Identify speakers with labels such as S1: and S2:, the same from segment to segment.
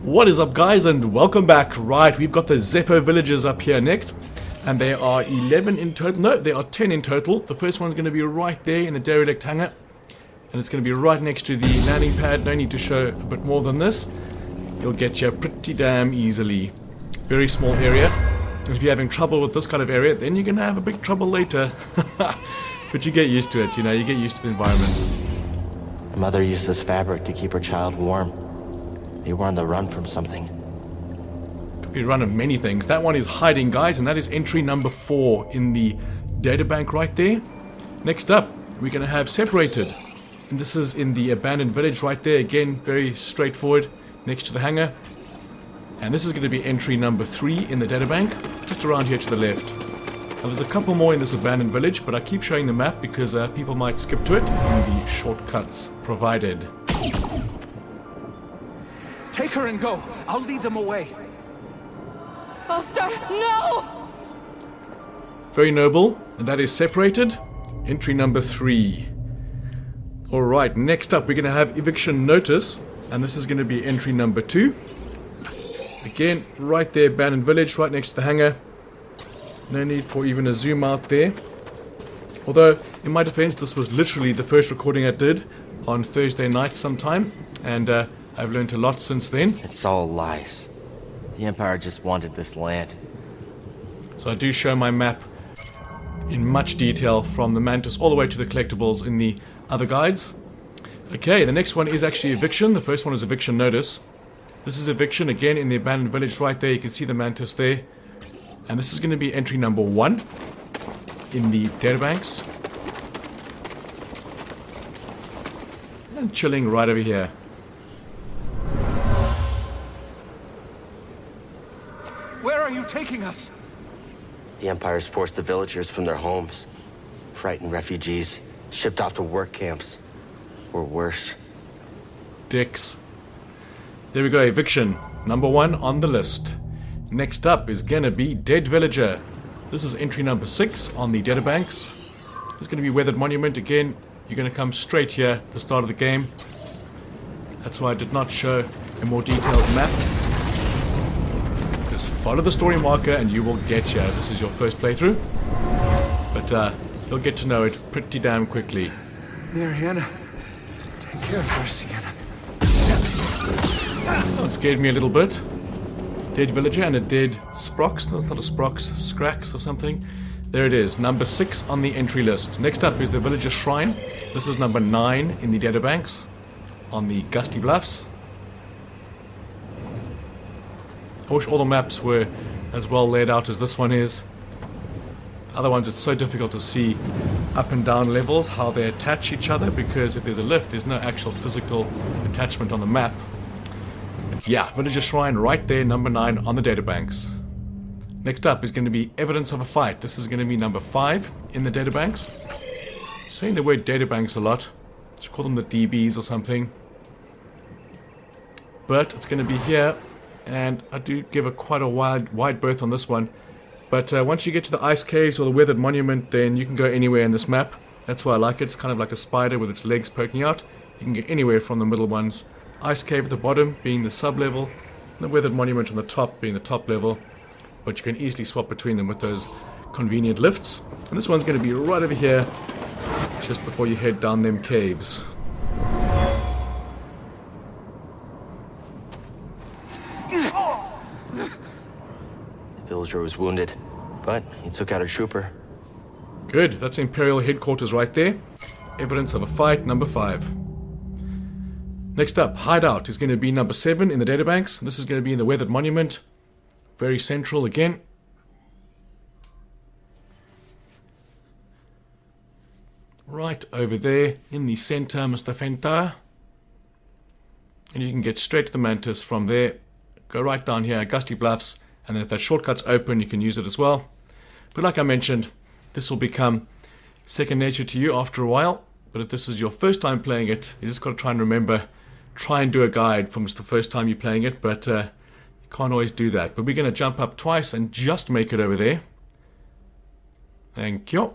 S1: What is up, guys, and welcome back. Right, we've got the ZEFFO Villages up here next, and there are 11 in total. No, there are 10 in total. The first one's going to be right there in the Derelict hangar, and it's going to be right next to the landing pad. No need to show a bit more than this. You'll get you pretty damn easily. Very small area. And if you're having trouble with this kind of area, then you're going to have a big trouble later. But you get used to it, you know, you get used to the environments.
S2: The mother used this fabric to keep her child warm. They were on the run from something.
S1: Could be a run of many things. That one is hiding, guys, and that is entry number 4 in the Databank right there. Next up, we're going to have Separated. And this is in the abandoned village right there. Again, very straightforward, next to the hangar. And this is going to be entry number 3 in the Databank, just around here to the left. Now, there's a couple more in this abandoned village, but I keep showing the map because people might skip to it in the shortcuts provided.
S3: Take her and go. I'll lead them away.
S4: Master, no!
S1: Very noble. And that is Separated. Entry number 3. Alright, next up we're going to have Eviction Notice. And this is going to be entry number 2. Again, right there, abandoned village, right next to the hangar. No need for even a zoom out there. Although, in my defense, this was literally the first recording I did on Thursday night sometime. And I've learned a lot since then.
S2: It's all lies. The Empire just wanted this land.
S1: So I do show my map in much detail from the Mantis all the way to the collectibles in the other guides. Okay, the next one is actually Eviction. The first one is Eviction Notice. This is Eviction, again in the abandoned village right there. You can see the Mantis there. And this is going to be entry number 1 in the Databanks. And chilling right over here.
S3: Where are you taking us?
S2: The Empire's forced the villagers from their homes. Frightened refugees, shipped off to work camps. Or worse.
S1: Dicks. There we go, Eviction. Number 1 on the list. Next up is gonna be Dead Villager. This is entry number 6 on the Databanks. This is gonna be Weathered Monument. Again, you're gonna come straight here at the start of the game. That's why I did not show a more detailed map. Just follow the story marker and you will get here. This is your first playthrough. But you'll get to know it pretty damn quickly.
S3: There, Hannah. Take care of her, Sienna.
S1: Oh, it scared me a little bit. Dead Villager and a dead Sprox. No, it's not a Sprox. Scrax or something. There it is. Number 6 on the entry list. Next up is the Villager Shrine. This is number 9 in the Databanks on the Gusty Bluffs. I wish all the maps were as well laid out as this one is. Other ones, it's so difficult to see up and down levels, how they attach each other, because if there's a lift, there's no actual physical attachment on the map. But yeah, Villager Shrine right there, number 9 on the Databanks. Next up is going to be Evidence of a Fight. This is going to be number 5 in the Databanks. Saying the word Databanks a lot. Should call them the DBs or something. But it's going to be here. And I do give quite a wide berth on this one. But once you get to the ice caves or the weathered monument, then you can go anywhere in this map. That's why I like it. It's kind of like a spider with its legs poking out. You can get anywhere from the middle ones. Ice cave at the bottom being the sub-level. The weathered monument on the top being the top level. But you can easily swap between them with those convenient lifts. And this one's going to be right over here, just before you head down them caves.
S2: Villager was wounded, but he took out a trooper.
S1: Good, that's Imperial headquarters right there. Evidence of a fight, number 5. Next up, Hideout is going to be number 7 in the Databanks. This is going to be in the Weathered Monument. Very central again. Right over there in the center, Mr. Fenta. And you can get straight to the Mantis from there. Go right down here, Gusty Bluffs. And then if that shortcut's open, you can use it as well. But like I mentioned, this will become second nature to you after a while. But if this is your first time playing it, you just got to try and remember, try and do a guide from the first time you're playing it. But you can't always do that. But we're going to jump up twice and just make it over there. Thank you.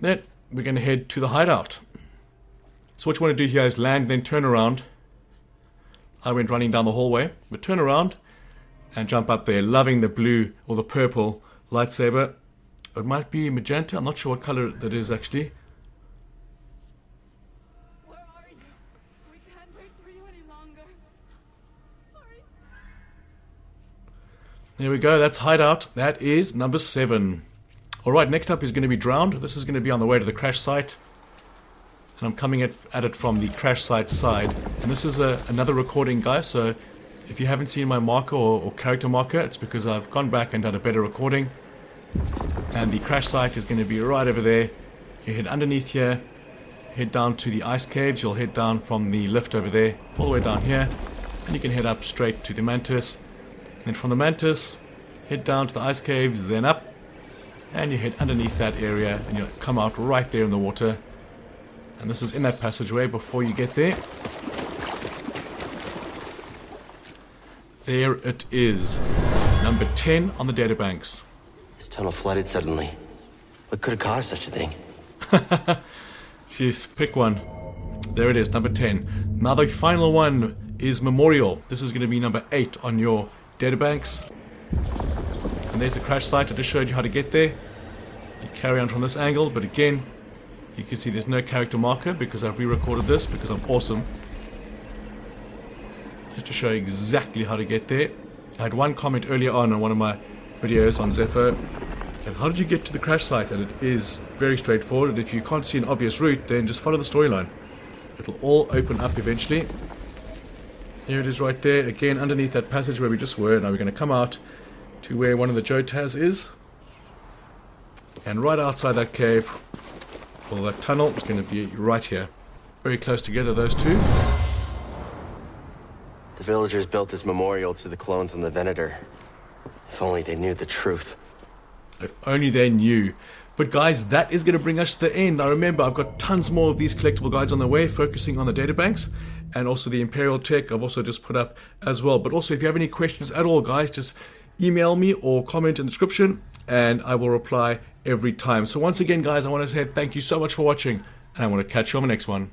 S1: Then we're going to head to the hideout. So what you want to do here is land, then turn around. I went running down the hallway, but turn around and jump up there, loving the blue or the purple lightsaber. It might be magenta, I'm not sure what color that is actually.
S4: Where are you? We can't wait for you any longer. Sorry.
S1: There we go, that's Hideout. That is number 7. Alright, next up is going to be Drowned. This is going to be on the way to the crash site. And I'm coming at it from the crash site side. And this is another recording, guys, so if you haven't seen my marker or character marker, it's because I've gone back and done a better recording. And the crash site is going to be right over there. You head underneath here, head down to the ice caves. You'll head down from the lift over there, all the way down here. And you can head up straight to the Mantis. And then from the Mantis, head down to the ice caves, then up. And you head underneath that area, and you'll come out right there in the water. And this is in that passageway before you get there. There it is. Number 10 on the databanks.
S2: This tunnel flooded suddenly. What could have caused such a thing?
S1: Jeez, pick one. There it is, number 10. Now the final one is Memorial. This is going to be number 8 on your databanks. And there's the crash site. I just showed you how to get there. You carry on from this angle, but again, you can see there's no character marker because I've re-recorded this because I'm awesome. Just to show you exactly how to get there. I had one comment earlier on one of my videos on ZEFFO. And how did you get to the crash site? And it is very straightforward. And if you can't see an obvious route, then just follow the storyline. It'll all open up eventually. Here it is right there. Again, underneath that passage where we just were. Now we're going to come out to where one of the Jotas is. And right outside that cave, or that tunnel, is going to be right here. Very close together, those two.
S2: The villagers built this memorial to the clones on the Venator. If only they knew the truth.
S1: If only they knew. But guys, that is going to bring us to the end. Now remember, I've got tons more of these collectible guides on the way, focusing on the databanks and also the Imperial tech I've also just put up as well. But also, if you have any questions at all, guys, just email me or comment in the description and I will reply every time. So once again, guys, I want to say thank you so much for watching, and I want to catch you on the next one.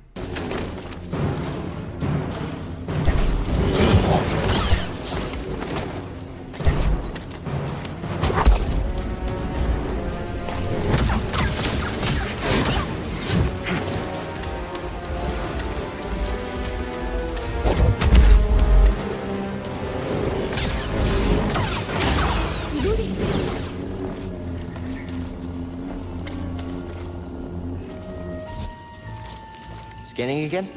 S2: Scanning again?